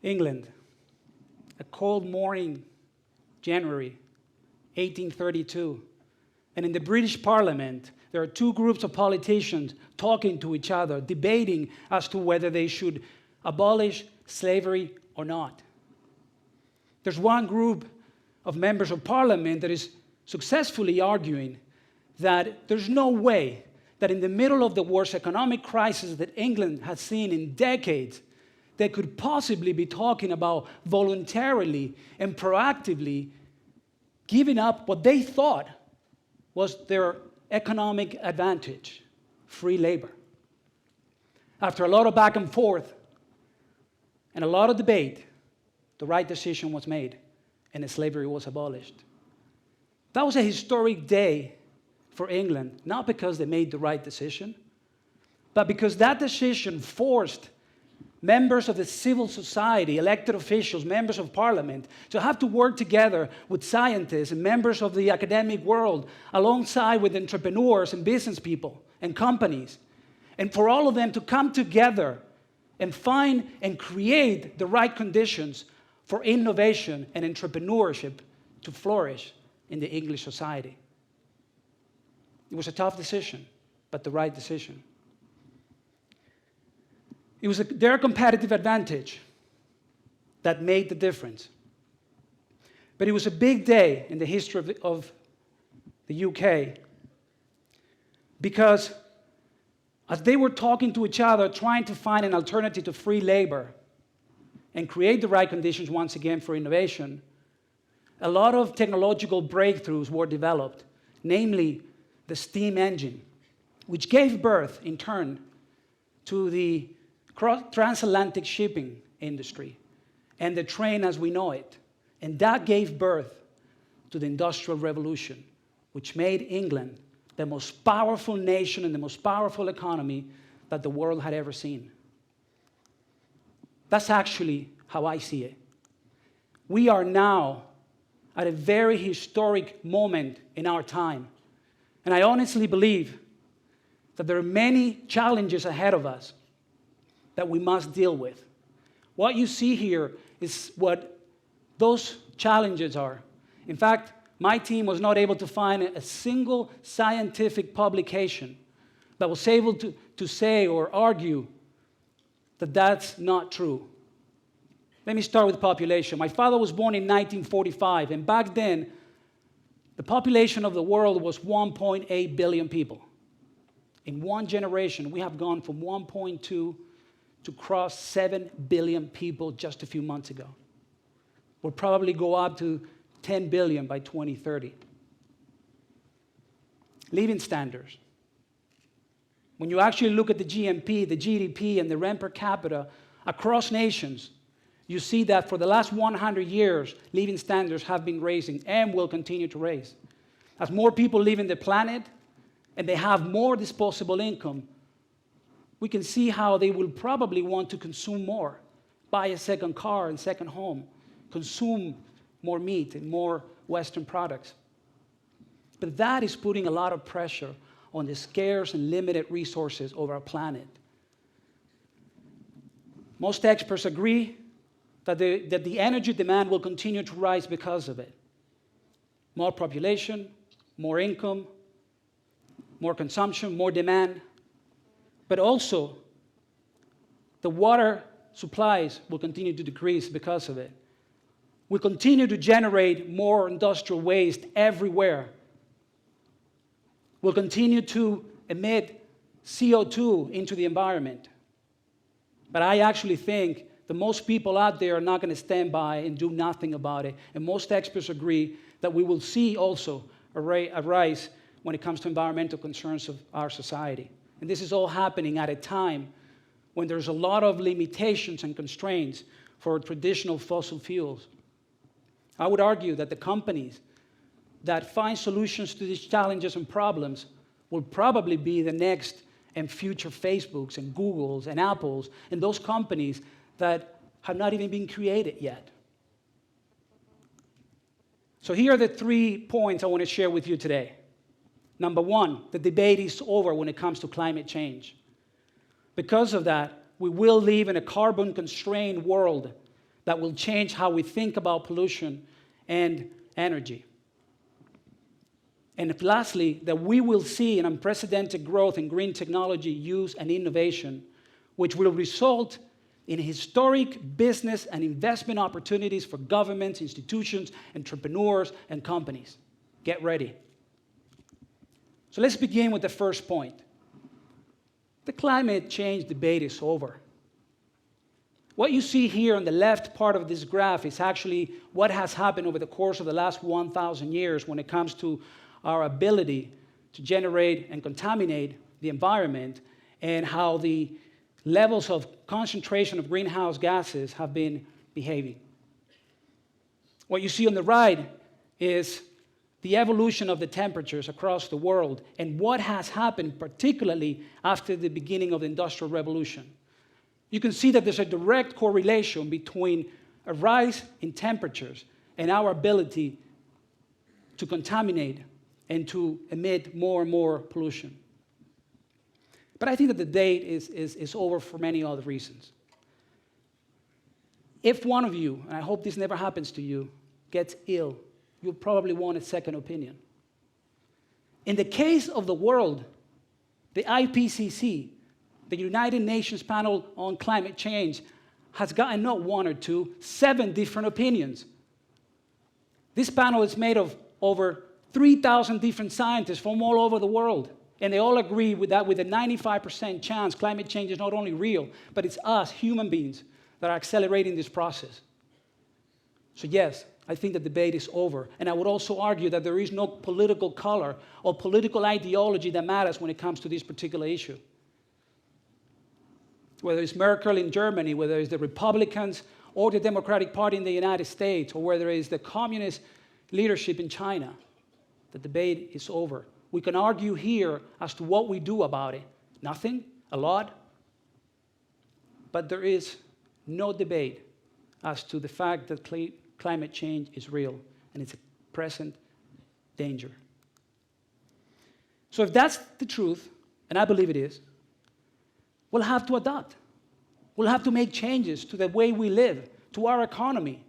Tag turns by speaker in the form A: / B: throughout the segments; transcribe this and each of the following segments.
A: England, a cold morning, January 1832. And in the British Parliament, there are two groups of politicians talking to each other, debating as to whether they should abolish slavery or not. There's one group of members of Parliament that is successfully arguing that there's no way that in the middle of the worst economic crisis that England has seen in decades, they could possibly be talking about voluntarily and proactively giving up what they thought was their economic advantage, free labor. After a lot of back and forth and a lot of debate, the right decision was made and slavery was abolished. That was a historic day for England, not because they made the right decision, but because that decision forced members of the civil society, elected officials, members of parliament, to have to work together with scientists and members of the academic world, alongside with entrepreneurs and business people and companies, and for all of them to come together and find and create the right conditions for innovation and entrepreneurship to flourish in the English society. It was a tough decision, but the right decision. It was their competitive advantage that made the difference. But it was a big day in the history of the UK because as they were talking to each other, trying to find an alternative to free labor and create the right conditions once again for innovation, a lot of technological breakthroughs were developed, namely the steam engine, which gave birth in turn to the transatlantic shipping industry and the train as we know it. And that gave birth to the Industrial Revolution, which made England the most powerful nation and the most powerful economy that the world had ever seen. That's actually how I see it. We are now at a very historic moment in our time. And I honestly believe that there are many challenges ahead of us that we must deal with. What you see here is what those challenges are. In fact, my team was not able to find a single scientific publication that was able to say or argue that that's not true. Let me start with population. My father was born in 1945, and back then, the population of the world was 1.8 billion people. In one generation, we have gone from 1.2 to cross 7 billion people just a few months ago. We'll probably go up to 10 billion by 2030. Living standards. When you actually look at the GNP, the GDP, and the rent per capita across nations, you see that for the last 100 years, living standards have been raising and will continue to raise. As more people live in the planet and they have more disposable income, we can see how they will probably want to consume more, buy a second car and second home, consume more meat and more Western products. But that is putting a lot of pressure on the scarce and limited resources of our planet. Most experts agree that the energy demand will continue to rise because of it. More population, more income, more consumption, more demand. But also, the water supplies will continue to decrease because of it. We continue to generate more industrial waste everywhere. We'll continue to emit CO2 into the environment. But I actually think that most people out there are not going to stand by and do nothing about it. And most experts agree that we will see also a rise when it comes to environmental concerns of our society. And this is all happening at a time when there's a lot of limitations and constraints for traditional fossil fuels. I would argue that the companies that find solutions to these challenges and problems will probably be the next and future Facebooks and Googles and Apples and those companies that have not even been created yet. So here are the 3 points I want to share with you today. Number one, the debate is over when it comes to climate change. Because of that, we will live in a carbon-constrained world that will change how we think about pollution and energy. And lastly, that we will see an unprecedented growth in green technology use and innovation, which will result in historic business and investment opportunities for governments, institutions, entrepreneurs, and companies. Get ready. So let's begin with the first point. The climate change debate is over. What you see here on the left part of this graph is actually what has happened over the course of the last 1,000 years when it comes to our ability to generate and contaminate the environment, and how the levels of concentration of greenhouse gases have been behaving. What you see on the right is the evolution of the temperatures across the world and what has happened, particularly after the beginning of the Industrial Revolution. You can see that there's a direct correlation between a rise in temperatures and our ability to contaminate and to emit more and more pollution. But I think that the debate is over for many other reasons. If one of you, and I hope this never happens to you, gets ill, you'll probably want a second opinion. In the case of the world, the IPCC, the United Nations Panel on Climate Change, has gotten not one or two, 7 different opinions. This panel is made of over 3,000 different scientists from all over the world. And they all agree with that, with a 95% chance climate change is not only real, but it's us, human beings, that are accelerating this process. So yes, I think the debate is over. And I would also argue that there is no political color or political ideology that matters when it comes to this particular issue. Whether it's Merkel in Germany, whether it's the Republicans or the Democratic Party in the United States, or whether it's the communist leadership in China, the debate is over. We can argue here as to what we do about it. Nothing, a lot. But there is no debate as to the fact that climate change is real and it's a present danger. So if that's the truth, and I believe it is, we'll have to adapt. We'll have to make changes to the way we live, to our economy,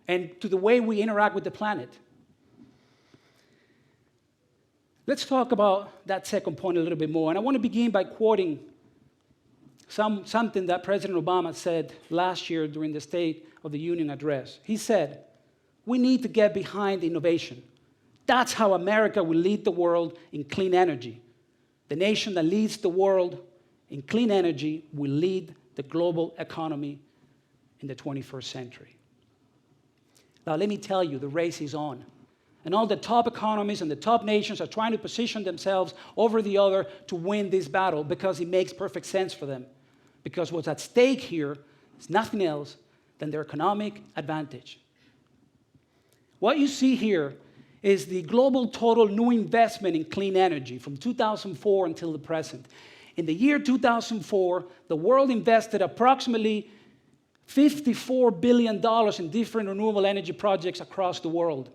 A: and to the way we interact with the planet. Let's talk about that second point a little bit more. And I want to begin by quoting something that President Obama said last year during the State of the Union address. He said, "We need to get behind innovation. That's how America will lead the world in clean energy. The nation that leads the world in clean energy will lead the global economy in the 21st century." Now, let me tell you, the race is on. And all the top economies and the top nations are trying to position themselves over the other to win this battle because it makes perfect sense for them. Because what's at stake here is nothing else than their economic advantage. What you see here is the global total new investment in clean energy from 2004 until the present. In the year 2004, the world invested approximately $54 billion in different renewable energy projects across the world.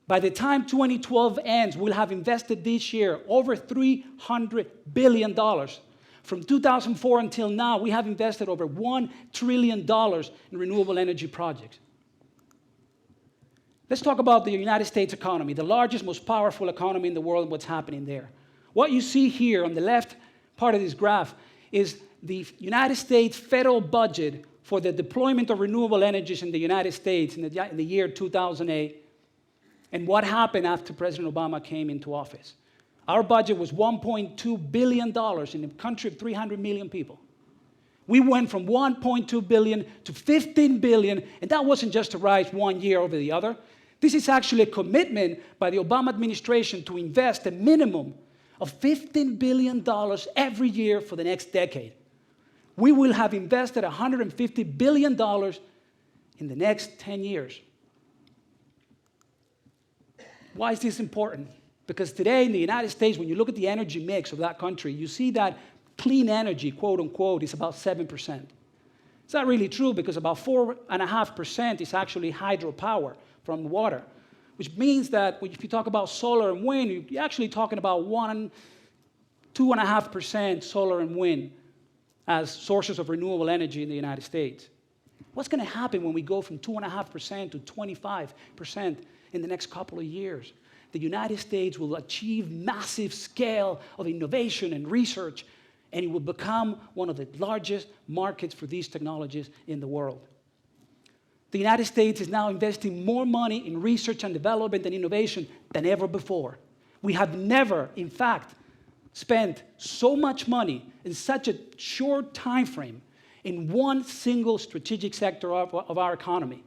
A: By the time 2012 ends, we'll have invested this year over $300 billion. From 2004 until now, we have invested over $1 trillion in renewable energy projects. Let's talk about the United States economy, the largest, most powerful economy in the world, and what's happening there. What you see here on the left part of this graph is the United States federal budget for the deployment of renewable energies in the United States in the year 2008. And what happened after President Obama came into office? Our budget was $1.2 billion in a country of 300 million people. We went from $1.2 billion to $15 billion, and that wasn't just a rise one year over the other. This is actually a commitment by the Obama administration to invest a minimum of $15 billion every year for the next decade. We will have invested $150 billion in the next 10 years. Why is this important? Because today in the United States, when you look at the energy mix of that country, you see that clean energy, quote unquote, is about 7%. It's not really true because about 4.5% is actually hydropower from water, which means that if you talk about solar and wind, you're actually talking about 2.5% solar and wind as sources of renewable energy in the United States. What's going to happen when we go from 2.5% to 25% in the next couple of years? The United States will achieve massive scale of innovation and research, and it will become one of the largest markets for these technologies in the world. The United States is now investing more money in research and development and innovation than ever before. We have never, in fact, spent so much money in such a short time frame in one single strategic sector of our economy.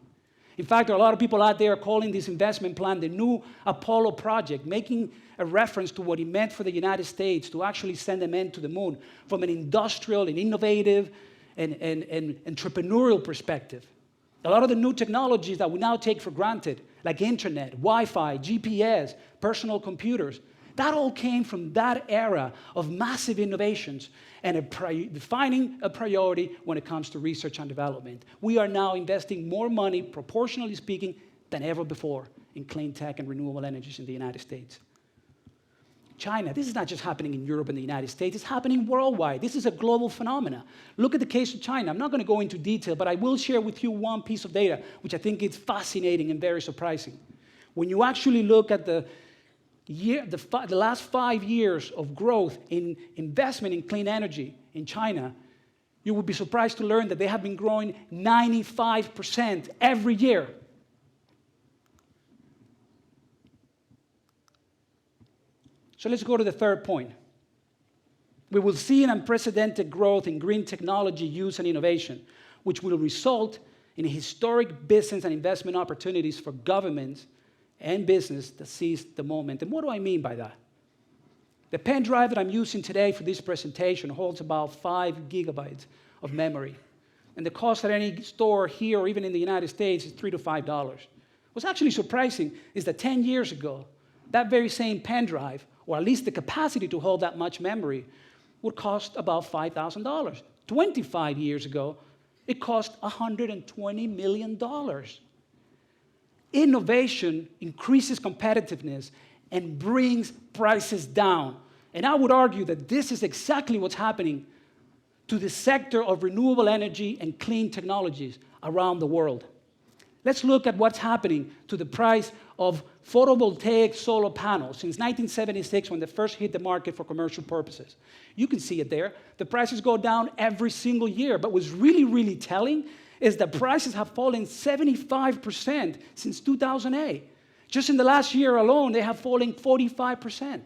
A: In fact, there are a lot of people out there calling this investment plan the new Apollo project, making a reference to what it meant for the United States to actually send a man to the moon from an industrial and innovative and entrepreneurial perspective. A lot of the new technologies that we now take for granted, like internet, Wi-Fi, GPS, personal computers, that all came from that era of massive innovations and defining a priority when it comes to research and development. We are now investing more money, proportionally speaking, than ever before in clean tech and renewable energies in the United States. China, this is not just happening in Europe and the United States, it's happening worldwide. This is a global phenomenon. Look at the case of China. I'm not going to go into detail, but I will share with you one piece of data, which I think is fascinating and very surprising. When you actually look at the last 5 years of growth in investment in clean energy in China, you would be surprised to learn that they have been growing 95% every year. So let's go to the third point. We will see an unprecedented growth in green technology use and innovation, which will result in historic business and investment opportunities for governments and business that seize the moment. And what do I mean by that? The pen drive that I'm using today for this presentation holds about 5 gigabytes of memory. And the cost at any store here or even in the United States is $3 to $5. What's actually surprising is that 10 years ago, that very same pen drive, or at least the capacity to hold that much memory, would cost about $5,000. 25 years ago, it cost $120 million. Innovation increases competitiveness and brings prices down. And I would argue that this is exactly what's happening to the sector of renewable energy and clean technologies around the world. Let's look at what's happening to the price of photovoltaic solar panels since 1976 when they first hit the market for commercial purposes. You can see it there. The prices go down every single year. But what's really, really telling is that prices have fallen 75% since 2008. Just in the last year alone, they have fallen 45%.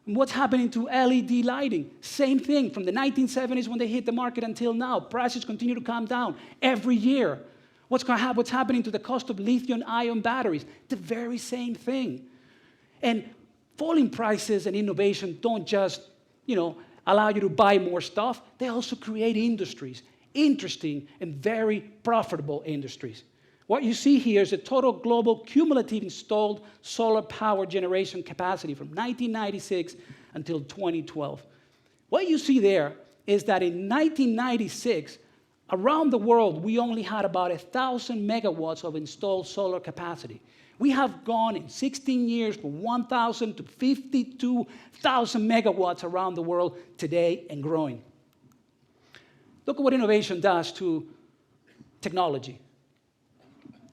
A: And what's happening to LED lighting? Same thing. From the 1970s when they hit the market until now, prices continue to come down every year. What's happening to the cost of lithium-ion batteries? The very same thing. And falling prices and innovation don't just, allow you to buy more stuff. They also create industries, interesting and very profitable industries. What you see here is the total global cumulative installed solar power generation capacity from 1996 until 2012. What you see there is that in 1996, around the world, we only had about 1,000 megawatts of installed solar capacity. We have gone in 16 years from 1,000 to 52,000 megawatts around the world today and growing. Look at what innovation does to technology.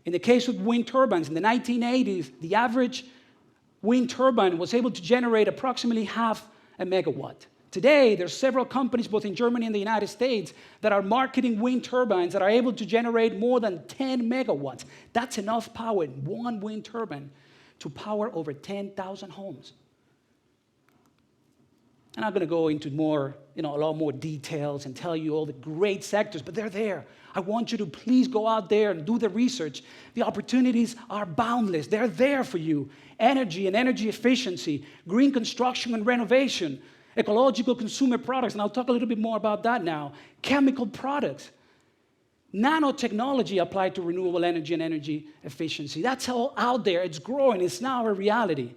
A: In the case of wind turbines, in the 1980s, the average wind turbine was able to generate approximately half a megawatt. Today, there's several companies, both in Germany and the United States, that are marketing wind turbines that are able to generate more than 10 megawatts. That's enough power in one wind turbine to power over 10,000 homes. I'm not going to go into a lot more details and tell you all the great sectors, but they're there. I want you to please go out there and do the research. The opportunities are boundless. They're there for you. Energy and energy efficiency, green construction and renovation, ecological consumer products, and I'll talk a little bit more about that now, chemical products, nanotechnology applied to renewable energy and energy efficiency. That's all out there. It's growing. It's now a reality.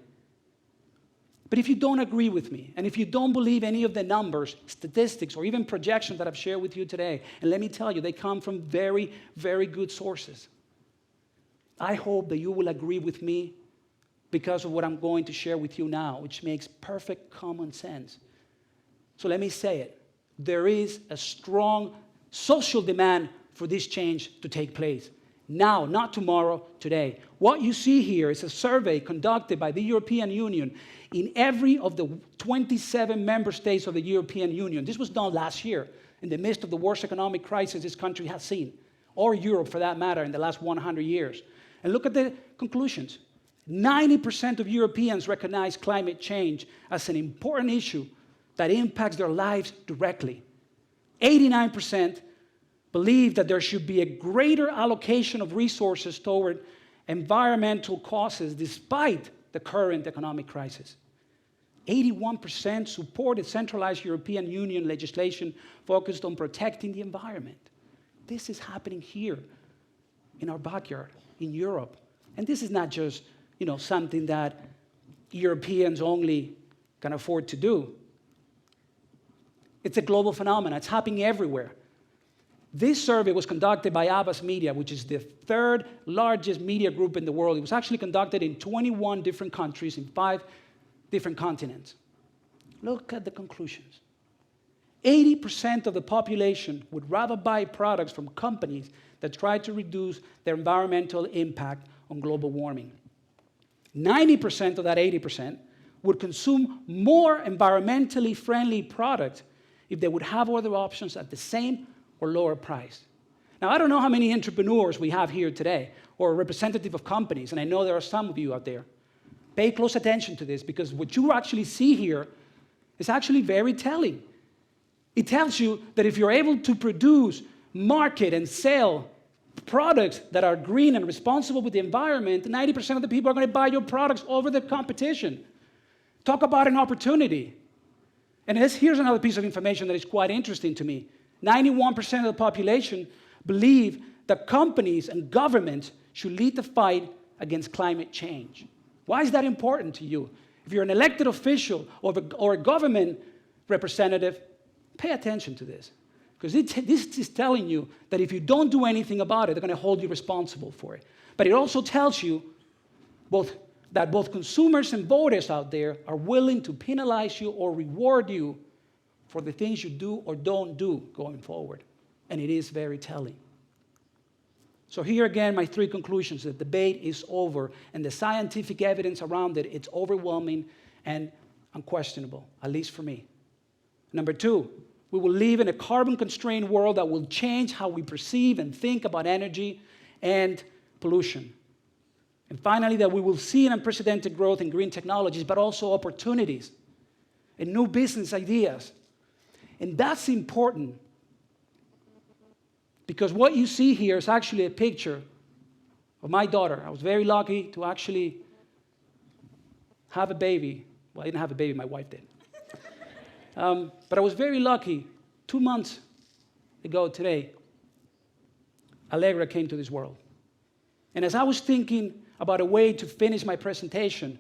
A: But if you don't agree with me, and if you don't believe any of the numbers, statistics, or even projections that I've shared with you today, and let me tell you, they come from very, very good sources. I hope that you will agree with me because of what I'm going to share with you now, which makes perfect common sense. So let me say it. There is a strong social demand for this change to take place. Now, not tomorrow, today. What you see here is a survey conducted by the European Union in every of the 27 member states of the European Union. This was done last year in the midst of the worst economic crisis this country has seen, or Europe for that matter, in the last 100 years. And look at the conclusions. 90% of Europeans recognize climate change as an important issue that impacts their lives directly. 89% believe that there should be a greater allocation of resources toward environmental causes despite the current economic crisis. 81% supported centralized European Union legislation focused on protecting the environment. This is happening here in our backyard, in Europe. And this is not just, something that Europeans only can afford to do. It's a global phenomenon. It's happening everywhere. This survey was conducted by Abbas Media, which is the third largest media group in the world. It was actually conducted in 21 different countries in 5 different continents. Look at the conclusions. 80% of the population would rather buy products from companies that try to reduce their environmental impact on global warming. 90% of that 80% would consume more environmentally friendly products if they would have other options at the same or lower price. Now, I don't know how many entrepreneurs we have here today or representative of companies, and I know there are some of you out there. Pay close attention to this, because what you actually see here is actually very telling. It tells you that if you're able to produce, market, and sell products that are green and responsible with the environment, 90% of the people are going to buy your products over the competition. Talk about an opportunity. And here's another piece of information that is quite interesting to me. 91% of the population believe that companies and governments should lead the fight against climate change. Why is that important to you? If you're an elected official or a government representative, pay attention to this. Because this is telling you that if you don't do anything about it, they're going to hold you responsible for it. But it also tells you that both consumers and voters out there are willing to penalize you or reward you for the things you do or don't do going forward. And it is very telling. So here again, my 3 conclusions. The debate is over, and the scientific evidence around it, it's overwhelming and unquestionable, at least for me. Number 2, we will live in a carbon-constrained world that will change how we perceive and think about energy and pollution. And finally, that we will see an unprecedented growth in green technologies, but also opportunities and new business ideas. And that's important, because what you see here is actually a picture of my daughter. I was very lucky to actually have a baby. Well, I didn't have a baby, my wife did. But I was very lucky. 2 months ago today, Allegra came to this world. And as I was thinking about a way to finish my presentation,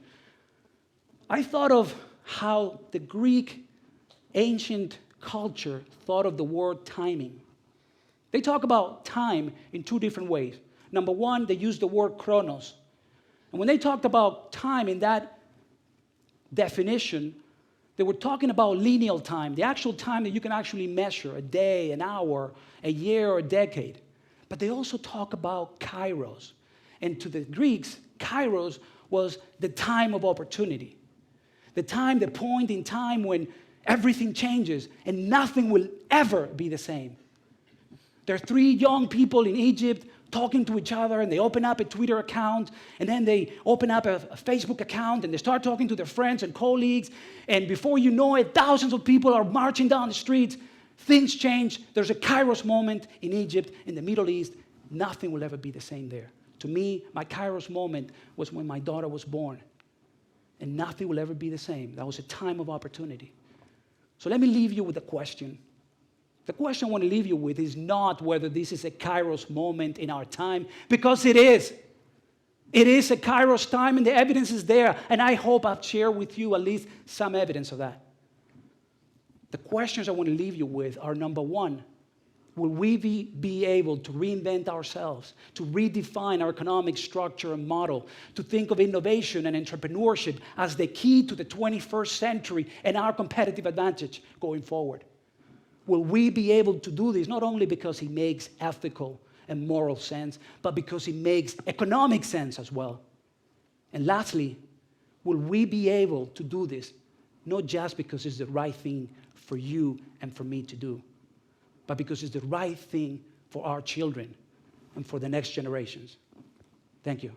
A: I thought of how the Greek ancient culture thought of the word timing. They talk about time in 2 different ways. Number 1, they use the word chronos. And when they talked about time in that definition, they were talking about lineal time, the actual time that you can actually measure, a day, an hour, a year, or a decade. But they also talk about kairos. And to the Greeks, kairos was the time of opportunity. The point in time when everything changes and nothing will ever be the same. There are 3 young people in Egypt talking to each other, and they open up a Twitter account, and then they open up a Facebook account, and they start talking to their friends and colleagues, and before you know it, thousands of people are marching down the streets. Things change. There's a kairos moment in Egypt, in the Middle East. Nothing will ever be the same there. To me, my kairos moment was when my daughter was born, and nothing will ever be the same. That was a time of opportunity. So let me leave you with a question. The question I want to leave you with is not whether this is a kairos moment in our time, because it is. It is a kairos time, and the evidence is there, and I hope I've shared with you at least some evidence of that. The questions I want to leave you with are, number 1, will we be able to reinvent ourselves, to redefine our economic structure and model, to think of innovation and entrepreneurship as the key to the 21st century and our competitive advantage going forward? will we be able to do this not only because it makes ethical and moral sense, but because it makes economic sense as well? And lastly, will we be able to do this not just because it's the right thing for you and for me to do, but because it's the right thing for our children and for the next generations? Thank you.